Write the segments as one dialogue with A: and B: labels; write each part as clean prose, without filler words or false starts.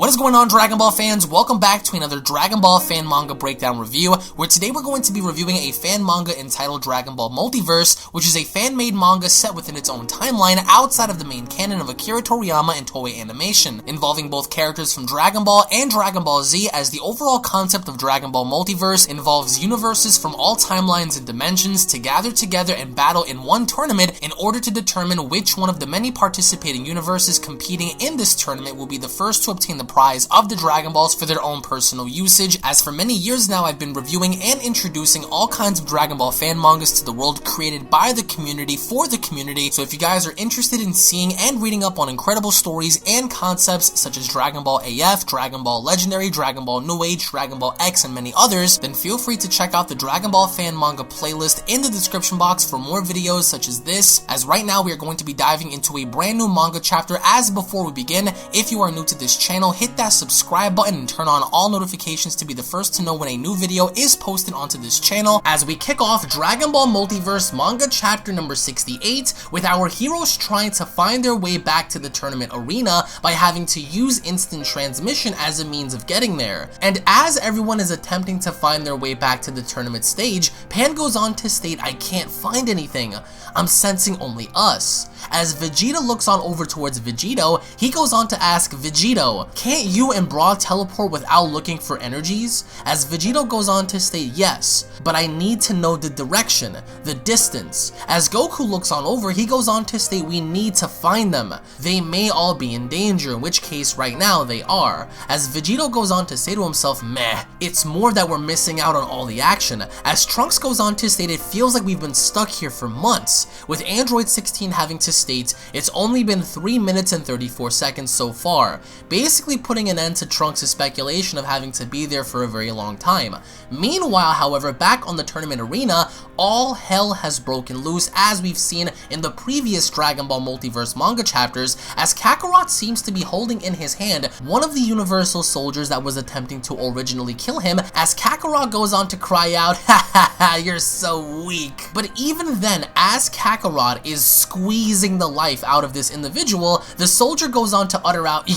A: What is going on, Dragon Ball fans? Welcome back to another Dragon Ball fan manga breakdown review, where today we're going to be reviewing a fan manga entitled Dragon Ball Multiverse, which is a fan-made manga set within its own timeline outside of the main canon of Akira Toriyama and Toei Animation, involving both characters from Dragon Ball and Dragon Ball Z, as the overall concept of Dragon Ball Multiverse involves universes from all timelines and dimensions to gather together and battle in one tournament in order to determine which one of the many participating universes competing in this tournament will be the first to obtain the prize of the Dragon Balls for their own personal usage, as for many years now I've been reviewing and introducing all kinds of Dragon Ball fan mangas to the world created by the community for the community. So if you guys are interested in seeing and reading up on incredible stories and concepts such as Dragon Ball AF, Dragon Ball Legendary, Dragon Ball New Age, Dragon Ball X, and many others, then feel free to check out the Dragon Ball fan manga playlist in the description box for more videos such as this, as right now we are going to be diving into a brand new manga chapter. As before we begin, if you are new to this channel, hit that subscribe button and turn on all notifications to be the first to know when a new video is posted onto this channel, as we kick off Dragon Ball Multiverse manga chapter number 68 with our heroes trying to find their way back to the tournament arena by having to use instant transmission as a means of getting there. And as everyone is attempting to find their way back to the tournament stage, Pan goes on to state, "I can't find anything. I'm sensing only us." As Vegeta looks on over towards Vegito, he goes on to ask Vegito, "Can't you and Bra teleport without looking for energies?" As Vegito goes on to state, "Yes, but I need to know the direction, the distance." As Goku looks on over, he goes on to state, "We need to find them. They may all be in danger, in which case right now they are." As Vegito goes on to say to himself, "Meh, it's more that we're missing out on all the action." As Trunks goes on to state, "It feels like we've been stuck here for months," with Android 16 having to state, "It's only been 3 minutes and 34 seconds so far," basically putting an end to Trunks' speculation of having to be there for a very long time. Meanwhile, however, back on the tournament arena, all hell has broken loose, as we've seen in the previous Dragon Ball Multiverse manga chapters, as Kakarot seems to be holding in his hand one of the Universal Soldiers that was attempting to originally kill him, as Kakarot goes on to cry out, "Ha ha ha, you're so weak." But even then, as Kakarot is squeezing the life out of this individual, the soldier goes on to utter out,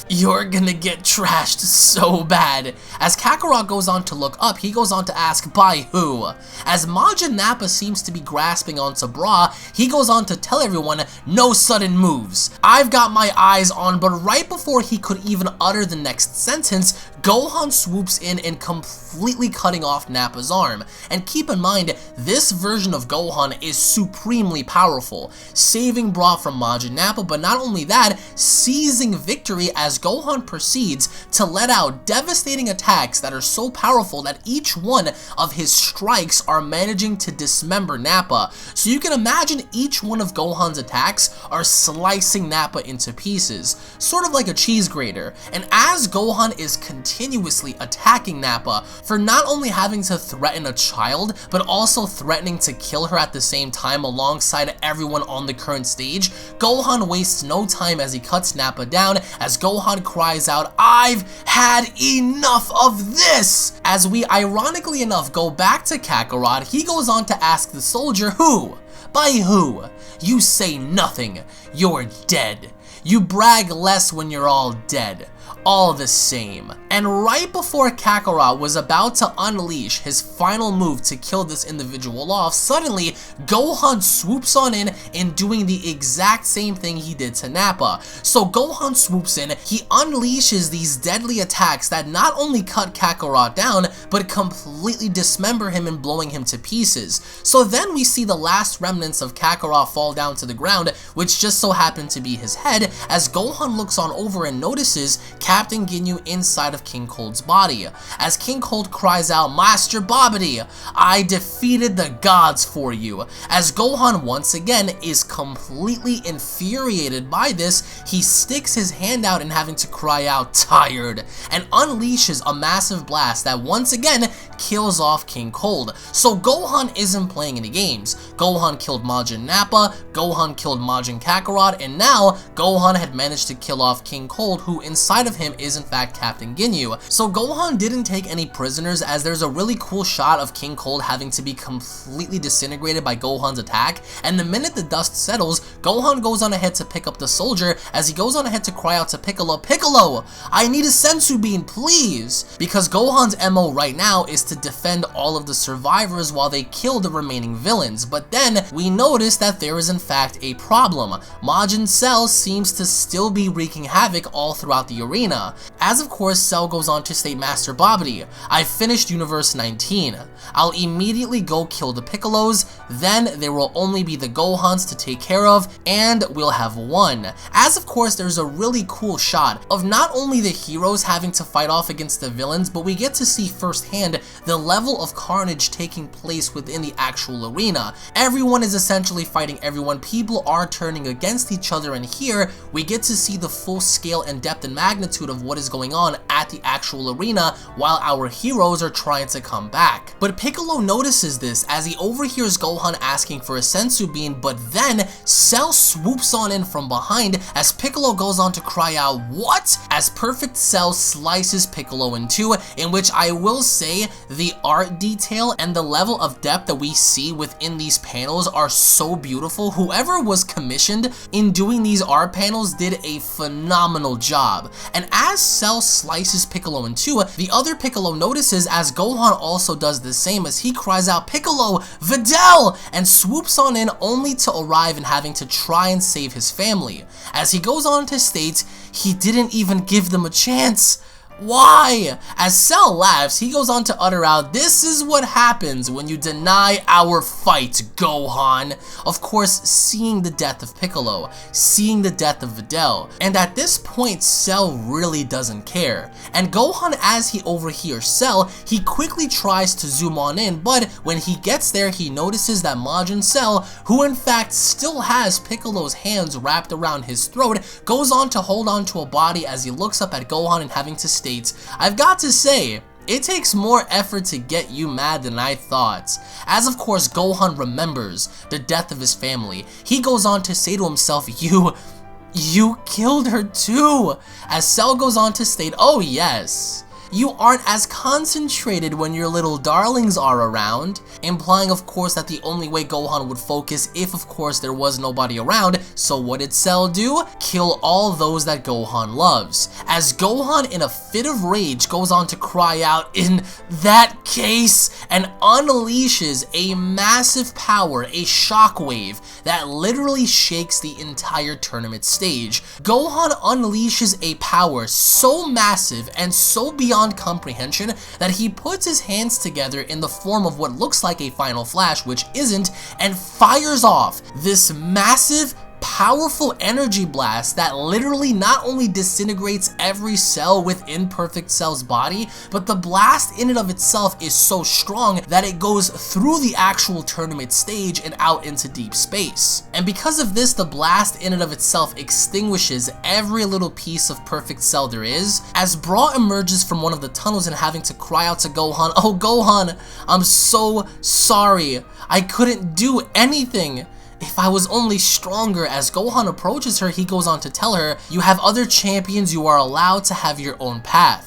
A: You're gonna get trashed so bad." As Kakarot goes on to look up, he goes on to ask, "By who?" As Majin Nappa seems to be grasping onto Bra, he goes on to tell everyone, "No sudden moves. I've got my eyes on," but right before he could even utter the next sentence, Gohan swoops in and completely cutting off Nappa's arm. And keep in mind, this version of Gohan is supremely powerful, saving Bra from Majin Nappa, but not only that, seizing victory as Gohan proceeds to let out devastating attacks that are so powerful that each one of his strikes are managing to dismember Nappa. So you can imagine each one of Gohan's attacks are slicing Nappa into pieces, sort of like a cheese grater. And as Gohan is continuously attacking Nappa for not only having to threaten a child, but also threatening to kill her at the same time alongside everyone on the current stage, Gohan wastes no time as he cuts Nappa down, as Gohan cries out, "I've had enough of this!" As we ironically enough go back to Kakarot, he goes on to ask the soldier, "Who? By who? You say nothing. You're dead. You brag less when you're all dead. All the same." And right before Kakarot was about to unleash his final move to kill this individual off, suddenly Gohan swoops on in and doing the exact same thing he did to Nappa. So Gohan swoops in, he unleashes these deadly attacks that not only cut Kakarot down, but completely dismember him and blowing him to pieces. So then we see the last remnants of Kakarot fall down to the ground, which just so happened to be his head, as Gohan looks on over and notices Captain Ginyu inside of King Cold's body. As King Cold cries out, "Master Babidi, I defeated the gods for you." As Gohan once again is completely infuriated by this, he sticks his hand out and having to cry out, "Tired," and unleashes a massive blast that once again kills off King Cold. So Gohan isn't playing any games. Gohan killed Majin Nappa, Gohan killed Majin Kakarot, and now Gohan had managed to kill off King Cold, who inside of him him is in fact Captain Ginyu. So Gohan didn't take any prisoners, as there's a really cool shot of King Cold having to be completely disintegrated by Gohan's attack, and the minute the dust settles, Gohan goes on ahead to pick up the soldier as he goes on ahead to cry out to Piccolo, "Piccolo, I need a senzu bean, please!" Because Gohan's MO right now is to defend all of the survivors while they kill the remaining villains. But then we notice that there is in fact a problem. Majin Cell seems to still be wreaking havoc all throughout the arena. As of course Cell goes on to state, "Master Babidi, I finished Universe 19. I'll immediately go kill the Piccolos, then there will only be the Gohans to take care of, and we'll have won." As of course there's a really cool shot of not only the heroes having to fight off against the villains, but we get to see firsthand the level of carnage taking place within the actual arena. Everyone is essentially fighting everyone, people are turning against each other, and here we get to see the full scale and depth and magnitude of what is going on at the actual arena while our heroes are trying to come back. But Piccolo notices this as he overhears Gohan asking for a senzu bean, but then Cell swoops on in from behind as Piccolo goes on to cry out, "What?" as Perfect Cell slices Piccolo in two, in which I will say the art detail and the level of depth that we see within these panels are so beautiful. Whoever was commissioned in doing these art panels did a phenomenal job. And as Cell slices Piccolo in two, the other Piccolo notices as Gohan also does the same as he cries out, "Piccolo, Videl!" and swoops on in only to arrive and having to try and save his family. As he goes on to state, he didn't even give them a chance. Why? As Cell laughs, he goes on to utter out, "This is what happens when you deny our fight, Gohan." Of course, seeing the death of Piccolo, seeing the death of Videl, and at this point, Cell really doesn't care. And Gohan, as he overhears Cell, he quickly tries to zoom on in, but when he gets there, he notices that Majin Cell, who in fact still has Piccolo's hands wrapped around his throat, goes on to hold on to a body as he looks up at Gohan and having to state, "I've got to say, it takes more effort to get you mad than I thought." As of course Gohan remembers the death of his family, he goes on to say to himself, You killed her too." As Cell goes on to state, "Oh yes, you aren't as concentrated when your little darlings are around," implying of course that the only way Gohan would focus if of course there was nobody around. So what did Cell do? Kill all those that Gohan loves. As Gohan in a fit of rage goes on to cry out, "In that case," and unleashes a massive power, a shockwave that literally shakes the entire tournament stage. Gohan unleashes a power so massive and so beyond comprehension that he puts his hands together in the form of what looks like a final flash, which isn't, and fires off this massive, powerful energy blast that literally not only disintegrates every cell within Perfect Cell's body, but the blast in and of itself is so strong that it goes through the actual tournament stage and out into deep space. And because of this, the blast in and of itself extinguishes every little piece of Perfect Cell there is, as Bra emerges from one of the tunnels and having to cry out to Gohan, "Oh Gohan, I'm so sorry, I couldn't do anything. If I was only stronger." As Gohan approaches her, he goes on to tell her, "You have other champions, you are allowed to have your own path.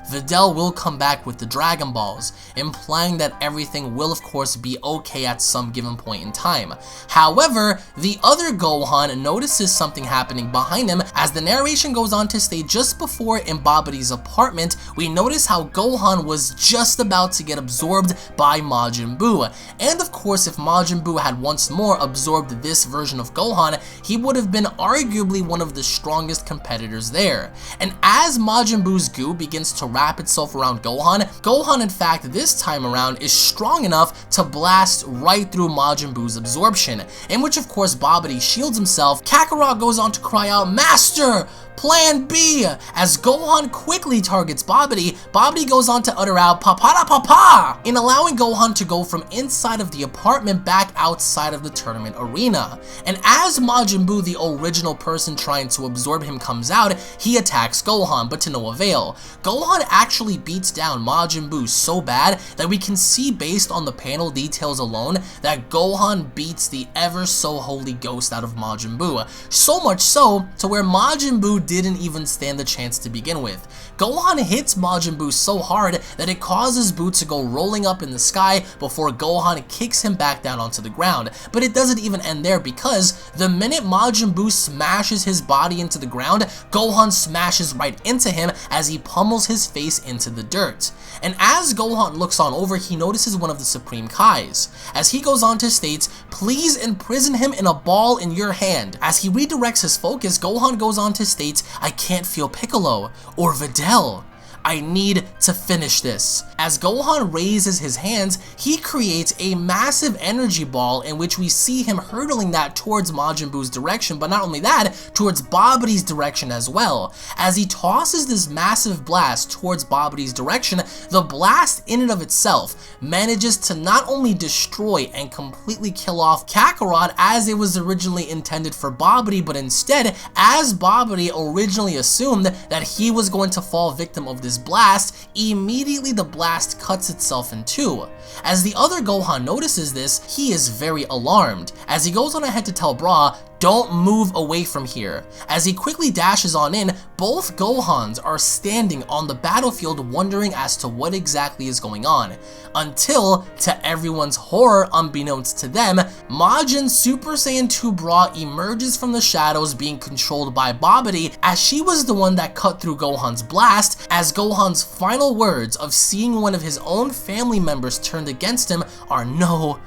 A: Videl will come back with the Dragon Balls," implying that everything will of course be okay at some given point in time. However, the other Gohan notices something happening behind him as the narration goes on to state, just before in Babidi's apartment, we notice how Gohan was just about to get absorbed by Majin Buu. And of course, if Majin Buu had once more absorbed this version of Gohan, he would have been arguably one of the strongest competitors there. And as Majin Buu's goo begins to wrap itself around Gohan, Gohan in fact this time around is strong enough to blast right through Majin Buu's absorption, in which of course Babidi shields himself. Kakarot goes on to cry out, "Master! Plan B!" As Gohan quickly targets Babidi, Babidi goes on to utter out, "Papa papa!" in allowing Gohan to go from inside of the apartment back outside of the tournament arena. And as Majin Buu, the original person trying to absorb him, comes out, he attacks Gohan, but to no avail. Gohan actually beats down Majin Buu so bad that we can see based on the panel details alone that Gohan beats the ever so holy ghost out of Majin Buu. So much so to where Majin Buu Gohan didn't even stand a chance to begin with. Gohan hits Majin Buu so hard that it causes Buu to go rolling up in the sky before Gohan kicks him back down onto the ground. But it doesn't even end there, because the minute Majin Buu smashes his body into the ground, Gohan smashes right into him as he pummels his face into the dirt. And as Gohan looks on over, he notices one of the Supreme Kais. As he goes on to state, "Please imprison him in a ball in your hand." As he redirects his focus, Gohan goes on to state, "I can't feel Piccolo or Videl. I need to finish this." As Gohan raises his hands, he creates a massive energy ball in which we see him hurtling that towards Majin Buu's direction, but not only that, towards Babidi's direction as well. As he tosses this massive blast towards Babidi's direction, the blast in and of itself manages to not only destroy and completely kill off Kakarot as it was originally intended for Babidi, but instead, as Babidi originally assumed that he was going to fall victim of this blast, immediately the blast cuts itself in two. As the other Gohan notices this, he is very alarmed. As he goes on ahead to tell Bra, "Don't move away from here." As he quickly dashes on in, both Gohans are standing on the battlefield wondering as to what exactly is going on. Until, to everyone's horror unbeknownst to them, Majin Super Saiyan 2 Bra emerges from the shadows being controlled by Babidi, as she was the one that cut through Gohan's blast, as Gohan's final words of seeing one of his own family members turned against him are, "No,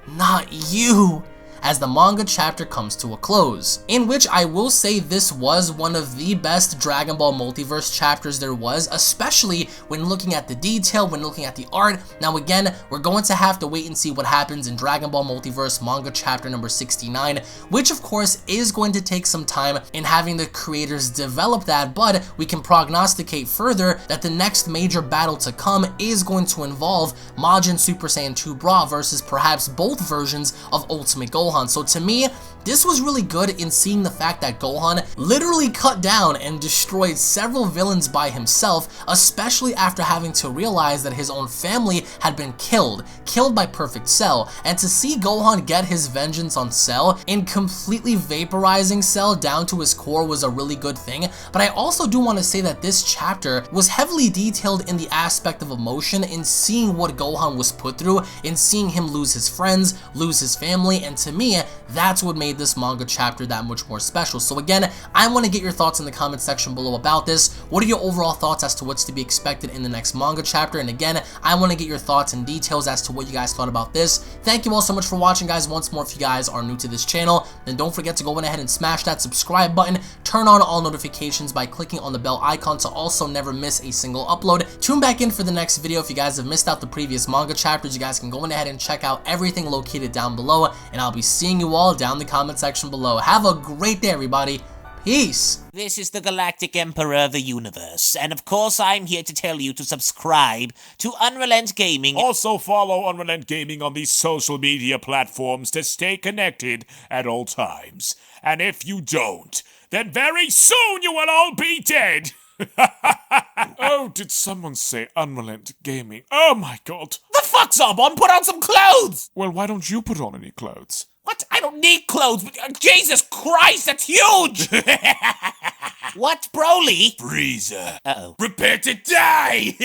A: not you," as the manga chapter comes to a close. In which I will say this was one of the best Dragon Ball Multiverse chapters there was, especially when looking at the detail, when looking at the art. Now again, we're going to have to wait and see what happens in Dragon Ball Multiverse manga chapter number 69, which of course is going to take some time in having the creators develop that, but we can prognosticate further that the next major battle to come is going to involve Majin Super Saiyan 2 Bra versus perhaps both versions of Ultimate Gohan. So to me, this was really good in seeing the fact that Gohan literally cut down and destroyed several villains by himself, especially after having to realize that his own family had been killed by Perfect Cell. And to see Gohan get his vengeance on Cell in completely vaporizing Cell down to his core was a really good thing. But I also do want to say that this chapter was heavily detailed in the aspect of emotion, in seeing what Gohan was put through, in seeing him lose his friends, lose his family, and to me, that's what made this manga chapter that much more special. So again, I want to get your thoughts in the comment section below about this. What are your overall thoughts as to what's to be expected in the next manga chapter? And again, I want to get your thoughts and details as to what you guys thought about this. Thank you all so much for watching, guys. Once more, if you guys are new to this channel, then don't forget to go ahead and smash that subscribe button, turn on all notifications by clicking on the bell icon to also never miss a single upload. Tune back in for the next video. If you guys have missed out the previous manga chapters, you guys can go ahead and check out everything located down below, and I'll be seeing you all down in the comment section below. Have a great day, everybody. Peace.
B: This is the Galactic Emperor of the Universe, and of course I'm here to tell you to subscribe to UnrealEntGaming.
C: Also follow UnrealEntGaming on these social media platforms to stay connected at all times. And if you don't, then very soon you will all be dead. Oh, did someone say UnrealEntGaming? Oh my god.
B: The fuck's up, on? Put on some clothes!
C: Well, why don't you put on any clothes?
B: What? I don't need clothes. Jesus Christ, that's huge! What, Broly?
C: Frieza.
B: Uh-oh.
C: Prepare to die!